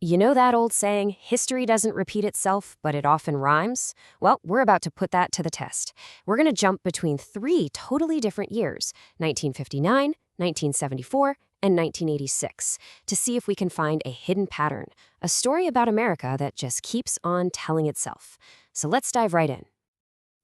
You know that old saying, history doesn't repeat itself, but it often rhymes? Well, we're about to put that to the test. We're going to jump between three totally different years, 1959, 1974, and 1986, to see if we can find a hidden pattern, a story about America that just keeps on telling itself. So let's dive right in.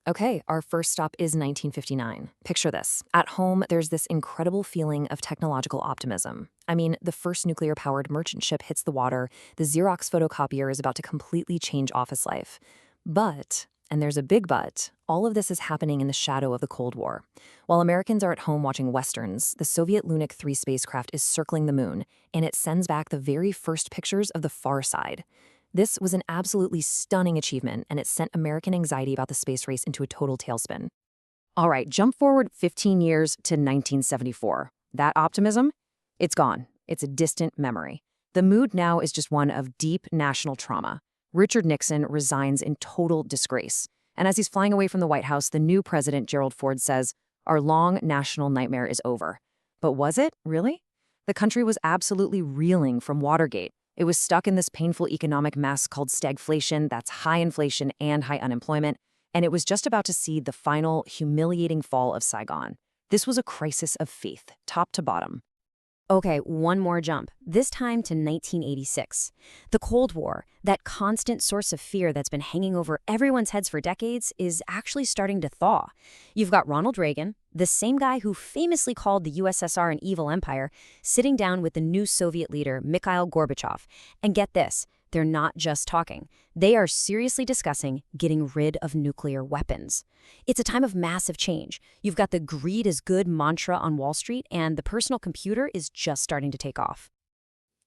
Okay, our first stop is 1959. Picture this. At home, there's this incredible feeling of technological optimism. I mean, the first nuclear-powered merchant ship hits the water, the Xerox photocopier is about to completely change office life. But, and there's a big but, all of this is happening in the shadow of the Cold War. While Americans are at home watching westerns, the Soviet Lunik 3 spacecraft is circling the moon, and it sends back the very first pictures of the far side. This was an absolutely stunning achievement, and it sent American anxiety about the space race into a total tailspin. All right, jump forward 15 years to 1974. That optimism? It's gone. It's a distant memory. The mood now is just one of deep national trauma. Richard Nixon resigns in total disgrace. And as he's flying away from the White House, the new president, Gerald Ford, says, "Our long national nightmare is over." But was it, really? The country was absolutely reeling from Watergate. It was stuck in this painful economic mess called stagflation, that's high inflation and high unemployment, and it was just about to see the final, humiliating fall of Saigon. This was a crisis of faith, top to bottom. Okay, one more jump, this time to 1986. The Cold War, that constant source of fear that's been hanging over everyone's heads for decades, is actually starting to thaw. You've got Ronald Reagan, the same guy who famously called the USSR an evil empire, sitting down with the new Soviet leader, Mikhail Gorbachev. And get this, they're not just talking. They are seriously discussing getting rid of nuclear weapons. It's a time of massive change. You've got the greed is good mantra on Wall Street, and the personal computer is just starting to take off.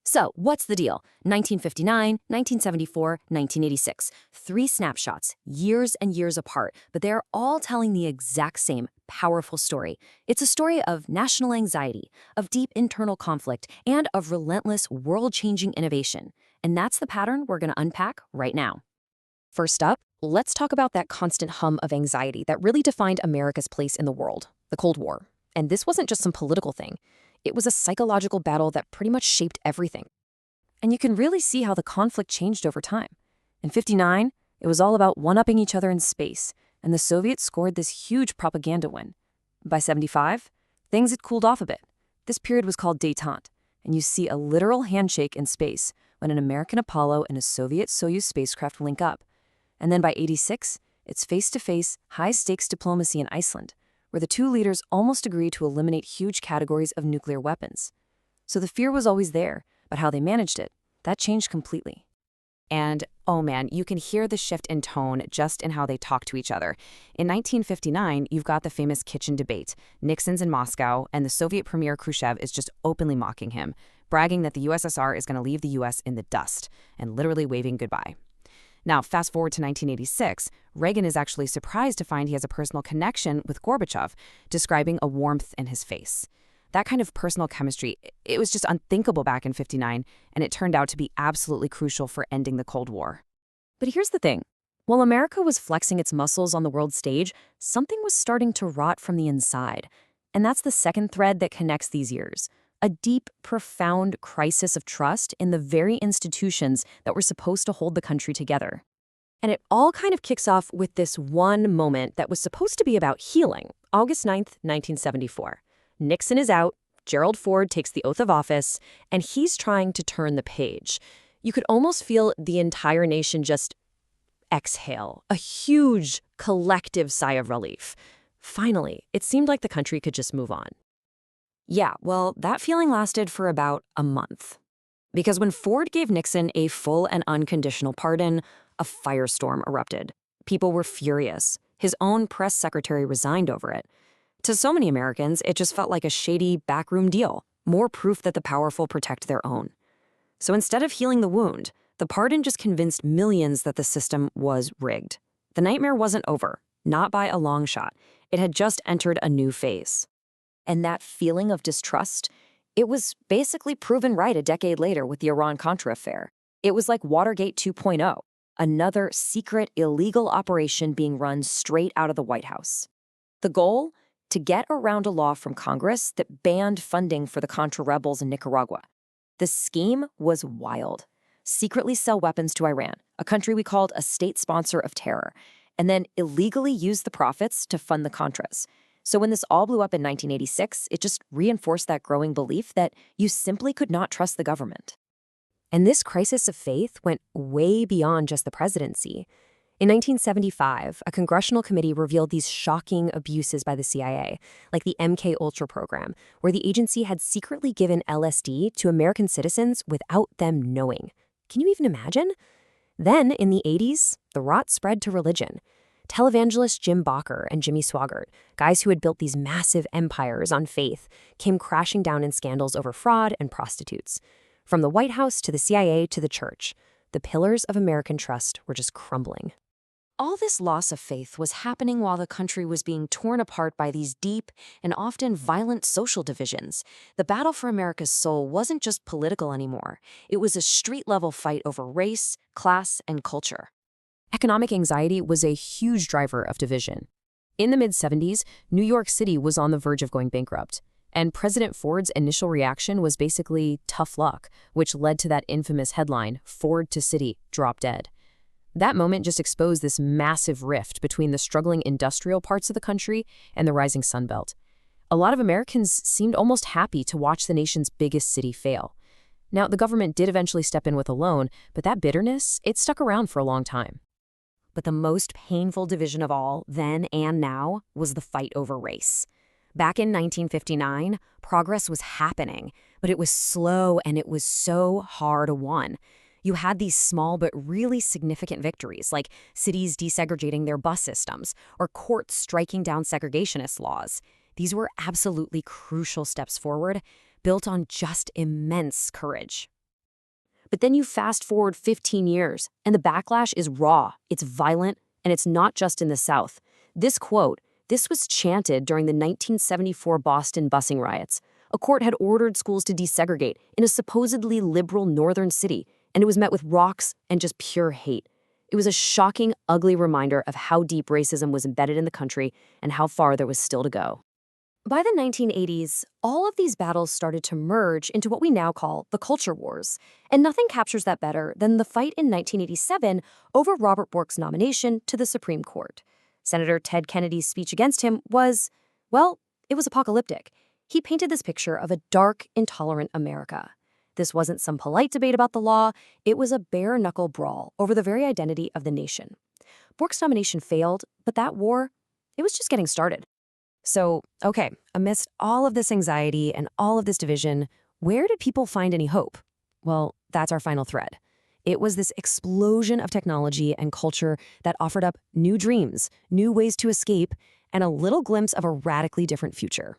So, what's the deal? 1959, 1974, 1986. Three snapshots, years and years apart, but they're all telling the exact same powerful story. It's a story of national anxiety, of deep internal conflict, and of relentless world-changing innovation. And that's the pattern we're going to unpack right now. First up, let's talk about that constant hum of anxiety that really defined America's place in the world, the Cold War. And this wasn't just some political thing. It was a psychological battle that pretty much shaped everything. And you can really see how the conflict changed over time. In '59, it was all about one-upping each other in space, and the Soviets scored this huge propaganda win. By '75, things had cooled off a bit. This period was called détente, and you see a literal handshake in space when an American Apollo and a Soviet Soyuz spacecraft link up. And then by '86, it's face-to-face, high-stakes diplomacy in Iceland, where the two leaders almost agreed to eliminate huge categories of nuclear weapons. So the fear was always there, but how they managed it, that changed completely. And, oh man, you can hear the shift in tone just in how they talk to each other. In 1959, you've got the famous kitchen debate. Nixon's in Moscow, and the Soviet Premier Khrushchev is just openly mocking him, bragging that the USSR is going to leave the US in the dust, and literally waving goodbye. Now, fast forward to 1986, Reagan is actually surprised to find he has a personal connection with Gorbachev, describing a warmth in his face. That kind of personal chemistry, it was just unthinkable back in '59, and it turned out to be absolutely crucial for ending the Cold War. But here's the thing. While America was flexing its muscles on the world stage, something was starting to rot from the inside. And that's the second thread that connects these years. A deep, profound crisis of trust in the very institutions that were supposed to hold the country together. And it all kind of kicks off with this one moment that was supposed to be about healing, August 9th, 1974. Nixon is out, Gerald Ford takes the oath of office, and he's trying to turn the page. You could almost feel the entire nation just exhale, a huge collective sigh of relief. Finally, it seemed like the country could just move on. Yeah, well, that feeling lasted for about a month. Because when Ford gave Nixon a full and unconditional pardon, a firestorm erupted. People were furious. His own press secretary resigned over it. To so many Americans, it just felt like a shady backroom deal, more proof that the powerful protect their own. So instead of healing the wound, the pardon just convinced millions that the system was rigged. The nightmare wasn't over, not by a long shot. It had just entered a new phase. And that feeling of distrust, it was basically proven right a decade later with the Iran-Contra affair. It was like Watergate 2.0, another secret, illegal operation being run straight out of the White House. The goal? To get around a law from Congress that banned funding for the Contra rebels in Nicaragua. The scheme was wild. secretly sell weapons to Iran, a country we called a state sponsor of terror, and then illegally use the profits to fund the Contras. So when this all blew up in 1986, it just reinforced that growing belief that you simply could not trust the government. And this crisis of faith went way beyond just the presidency. In 1975, a congressional committee revealed these shocking abuses by the CIA, like the MK-Ultra program, where the agency had secretly given LSD to American citizens without them knowing. Can you even imagine? Then, in the 80s, the rot spread to religion. Televangelists Jim Bakker and Jimmy Swaggart, guys who had built these massive empires on faith, came crashing down in scandals over fraud and prostitutes. From the White House to the CIA to the church, the pillars of American trust were just crumbling. All this loss of faith was happening while the country was being torn apart by these deep and often violent social divisions. The battle for America's soul wasn't just political anymore. It was a street-level fight over race, class, and culture. Economic anxiety was a huge driver of division. In the mid-70s, New York City was on the verge of going bankrupt. And President Ford's initial reaction was basically tough luck, which led to that infamous headline, "Ford to City, drop dead." That moment just exposed this massive rift between the struggling industrial parts of the country and the rising Sun Belt. A lot of Americans seemed almost happy to watch the nation's biggest city fail. Now, the government did eventually step in with a loan, but that bitterness, it stuck around for a long time. But the most painful division of all, then and now, was the fight over race. Back in 1959, progress was happening, but it was slow and it was so hard-won. You had these small but really significant victories, like cities desegregating their bus systems or courts striking down segregationist laws. These were absolutely crucial steps forward, built on just immense courage. But then you fast forward 15 years, and the backlash is raw, it's violent, and it's not just in the South. This was chanted during the 1974 Boston busing riots. A court had ordered schools to desegregate in a supposedly liberal northern city, and it was met with rocks and just pure hate. It was a shocking, ugly reminder of how deep racism was embedded in the country and how far there was still to go. By the 1980s, all of these battles started to merge into what we now call the culture wars, and nothing captures that better than the fight in 1987 over Robert Bork's nomination to the Supreme Court. Senator Ted Kennedy's speech against him was, well, it was apocalyptic. He painted this picture of a dark, intolerant America. This wasn't some polite debate about the law, it was a bare-knuckle brawl over the very identity of the nation. Bork's nomination failed, but that war, it was just getting started. So, okay, amidst all of this anxiety and all of this division, where did people find any hope? Well, that's our final thread. It was this explosion of technology and culture that offered up new dreams, new ways to escape, and a little glimpse of a radically different future.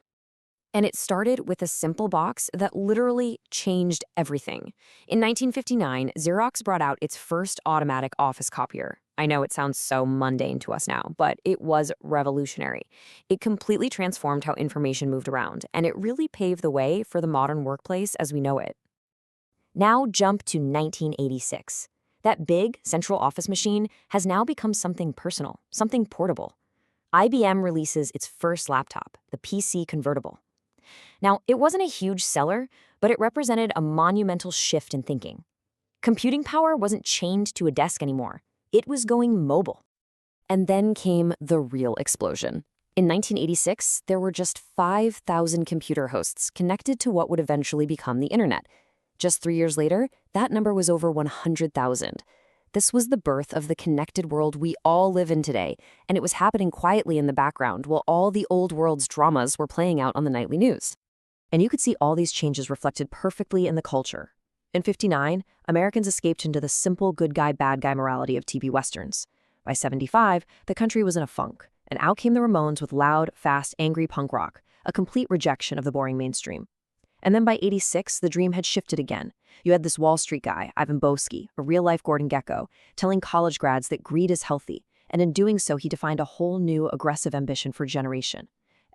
And it started with a simple box that literally changed everything. In 1959, Xerox brought out its first automatic office copier. I know it sounds so mundane to us now, but it was revolutionary. It completely transformed how information moved around, and it really paved the way for the modern workplace as we know it. Now jump to 1986. That big central office machine has now become something personal, something portable. IBM releases its first laptop, the PC Convertible. Now, it wasn't a huge seller, but it represented a monumental shift in thinking. Computing power wasn't chained to a desk anymore. It was going mobile. And then came the real explosion. In 1986, there were just 5,000 computer hosts connected to what would eventually become the internet. Just 3 years later, that number was over 100,000. This was the birth of the connected world we all live in today, and it was happening quietly in the background while all the old world's dramas were playing out on the nightly news. And you could see all these changes reflected perfectly in the culture. In '59, Americans escaped into the simple good guy, bad guy morality of TV westerns. By '75, the country was in a funk, and out came the Ramones with loud, fast, angry punk rock, a complete rejection of the boring mainstream. And then by '86, the dream had shifted again. You had this Wall Street guy, Ivan Boesky, a real-life Gordon Gekko, telling college grads that greed is healthy, and in doing so, he defined a whole new, aggressive ambition for a generation.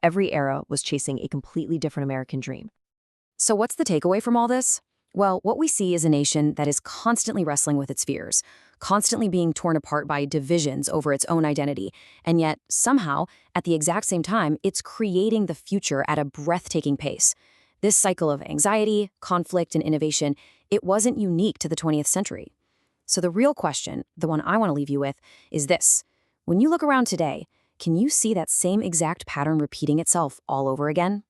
Every era was chasing a completely different American dream. So what's the takeaway from all this? Well, what we see is a nation that is constantly wrestling with its fears, constantly being torn apart by divisions over its own identity, and yet, somehow, at the exact same time, it's creating the future at a breathtaking pace. This cycle of anxiety, conflict, and innovation, It wasn't unique to the 20th century. So the real question, the one I want to leave you with, is this. When you look around today, can you see that same exact pattern repeating itself all over again?